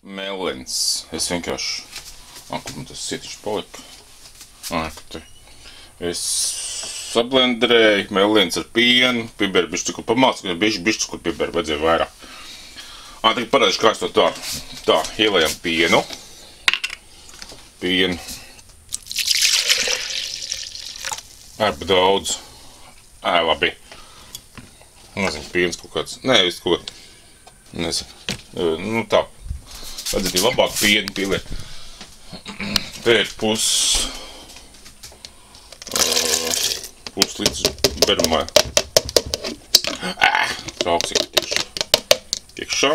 Melens. Es vienkārši... Kur man tas sietišķi palika? Te. Es sablenderēju melens ar pienu, piberu bišķi kur pamācu, bišķi kur piberu vajadzēja vairāk. Tagad parādīšu, kā es to tā. Tā, ielējam pienu. Pienu. Arba daudz. Labi. Nezinu, piens kaut kāds. Nē, viss kaut kāds. Nezinu. Nu tā. Vajadzētu labāk pienu pieliet. Te ir pus litrs berumā. Trauksīgi tieši. Iekšā.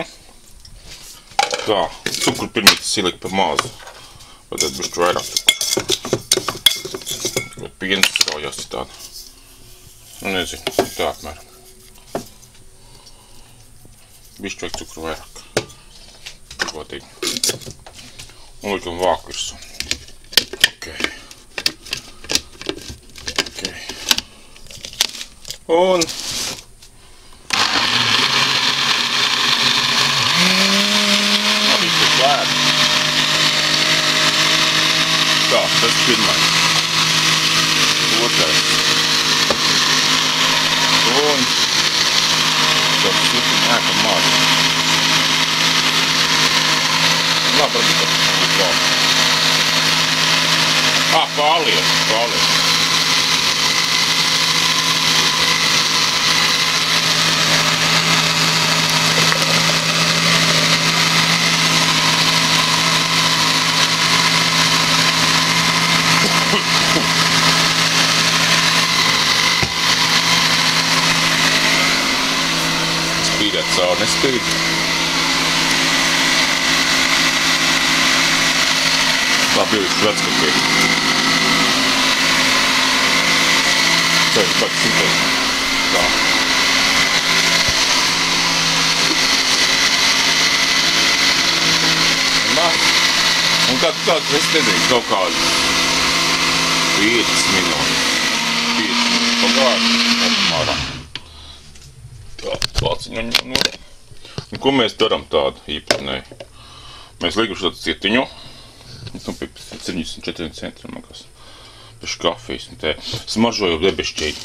Tā. Cukuru pirmīt ielikt pa mazu. Vajadzētu bišķi vairāk cukuru. Piens straujās citādi. Nu nezinu. Tā apmēram. Bišķi vajag cukuru vairāk. Godīgi. Un likam vāku virsū. Ok. Un labi, tas lēd. Tā, tas pirmais. Otrais. Un tas slikti nēkam maz. Labi, varbūt tas vēl. Pārliet. Spīdēt cauri, nespīd. Labi, jau vec kaut kā. Tā. Un tad, es nezinu, kaut kādu 5 minūtes. 5 minūtes pagājuši, apmēram. Tā, plāciņu no. Un ko mēs daram tādu īpatnēji? Mēs liekam šo cietiņu. Nu, pie 74 centiem, man kas. Pēc kafijas un te smaržoju debešķīgi.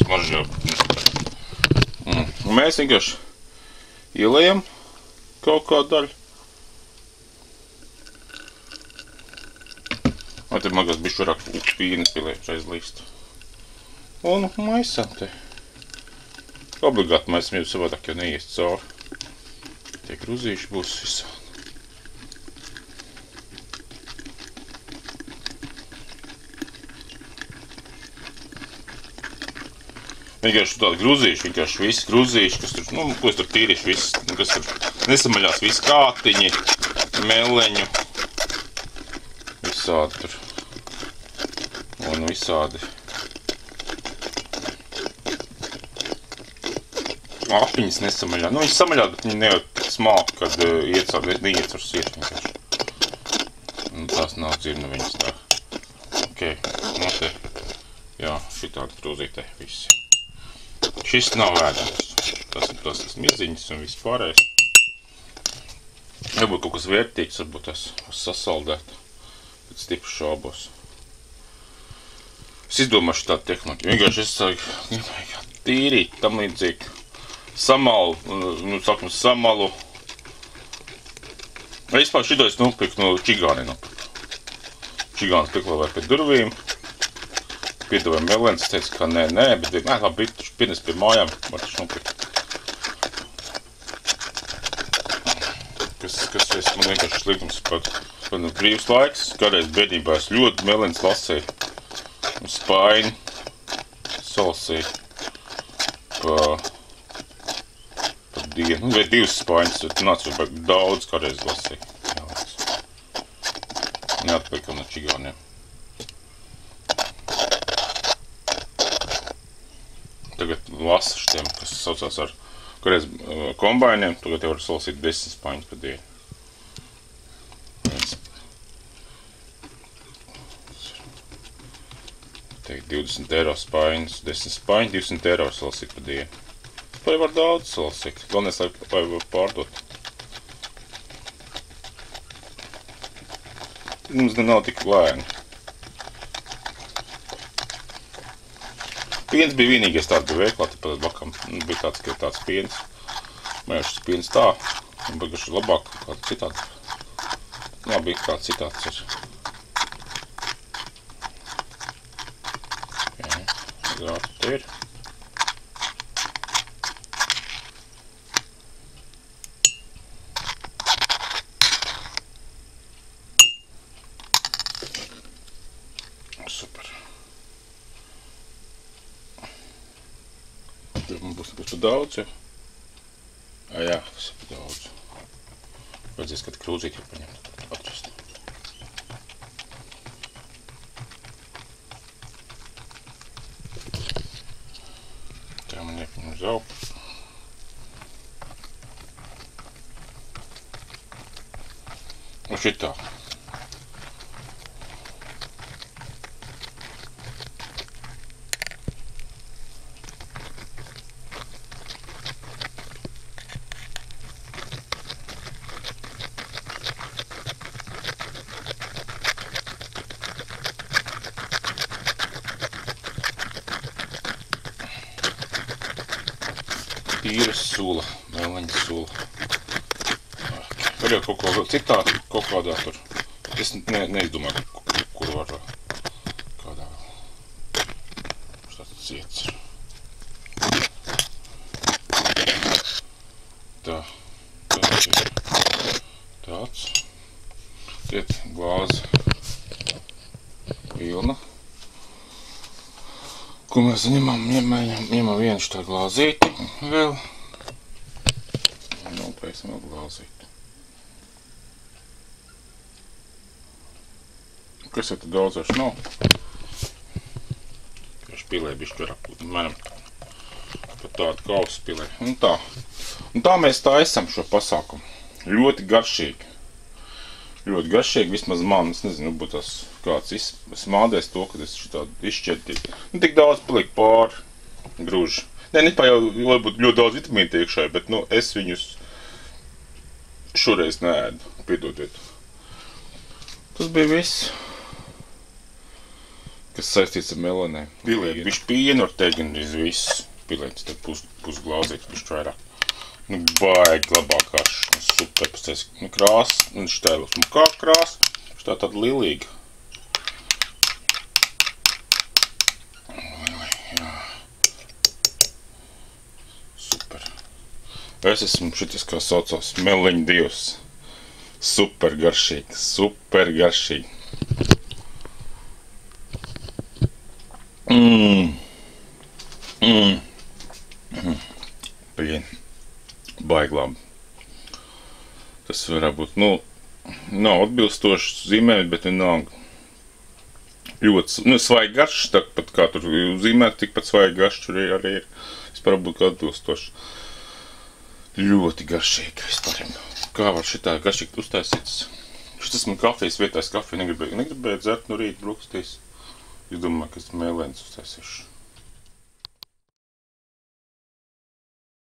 Smaržoju. Un mēs vienkārši ielējam kaut kādu daļu. Un te man kas bišķi vairāk pīnes pieliek reiz līst. Un maisam te. Obligāti maisam, jo savādāk jau neiest cauri. Tie gruzīši būs visā. Vienkārši tādi gruzīši, vienkārši visi gruzīši, kas tur, nu, ko es tur tīrīšu, viss, kas tur nesamaļās, visi kātiņi, meleņu, visādi tur, un visādi. Apiņas nesamaļā, nu, viņas samaļā, bet viņi nejūt tik smalki, kad neiecars iet vienkārši. Un tās nav dzirna viņas tā. Ok, nu te, jā, šitādi grūzītē visi. Šis nav ēdams. Tas ir miziņas un viss pārējais. Varbūt kaut kas vērtīgs, varbūt tas sasaldēt. Pēc stipri šaubos. Es izdomāšu tādu tehnoloģiju. Vienkārši es sāku tīrīt, tam līdzīgi. Samalu, nu, sakam, samalu. Vispār šito es nopirku no čigāni nopirku. Čigāni piklāvēja pie durvīm. Piedāvāja melens, es teicu, ka nē, bet labi, pirnes pie mājām, var taču nopirkt. Kas man vienkārši slikums pat brīvs laiks, kādreiz bērnībā es ļoti melens lasēju. Un spaini salasēju pa dienu, vai 2 spaiņas, tad nāc jau daudz kādreiz lasēju. Neatpērkam no čigāniem. Tagad lasu šitiem, kas saucās ar kādreiz kombainiem, tagad jau var salasīt 10 spaiņas pa dienu. Teikt 20 eiro spaiņas, 10 spaiņas, 200 eiro var salasīt pa dienu. Vai var daudz salasīt, galvenais, lai var pārdot. Mums nav tik lēni. Piens bija vienīgais tāds bija veiklā, tāpēc bakam bija tāds piens. Man jau šis piens tā, un bagaši labāk kāds citāds. Labi, kāds citāds ir. Jā, te ir. Super. Tur man būs par daudz, ja? Jā, tas ir par daudz. Vajadzēs kādu krūzīti jau paņemt, atrast. Tā man jāpaņem uz augu. Un šitā. Īras sula, meleņa sula. Var jau kaut ko vēl citā, kaut kādā tur. Es neizdomāju, kur var kādā vēl. Štāds ciets ir. Tā ir tāds. Tiet glāze vilna. Ko mēs ņemam vienu šitā glāzīti vēl. Un noplēsim vēl glāzīti. Kas jau tad daudz vairs nav? Špilē bišķi vairāk, mēram pat tādu kausu spilē. Un tā mēs taisam šo pasākumu. Ļoti garšīgi. Ļoti garšīgi, vismaz man, es nezinu, būtu tas kāds smādēs to, kad es šitādu izšķirtīju. Nu, tik daudz paliek pāri grūži. Nipā jau varbūt ļoti daudz vitamīnu iekšā, bet, nu, es viņus šoreiz neēdu, piedodiet. Tas bija viss, kas saistīts ar melanēm. Pilēt bišķi pienu ar teikt gan iz viss. Pilēt, tad pusglāzīts bišķi vairāk. Nu, baigi labāk karš. Super, pasties, nu, krāsa. Un šitā ir smukā krāsa. Šitā tāda lilīga. Jā. Super. Es esmu šitas, kā saucās, meleņu dievs. Super garšīgi, super garšīgi. Pieni. Baigi labi. Tas varētu būt, nu, nav atbilstoši zīmēm, bet vienalga. Ļoti, nu, svaigi garš, tāpat kā tur zīmēt, tikpat svaigi garš tur arī ir. Vispār būt kā atbilstoši. Ļoti garšīgi vispār. Kā var šitā garšīgi uztaisīts? Šitas man kafijas vietās kafiju negribēju dzert no rīta brukstīs. Es domāju, ka es mēlēnis uztaisīšu.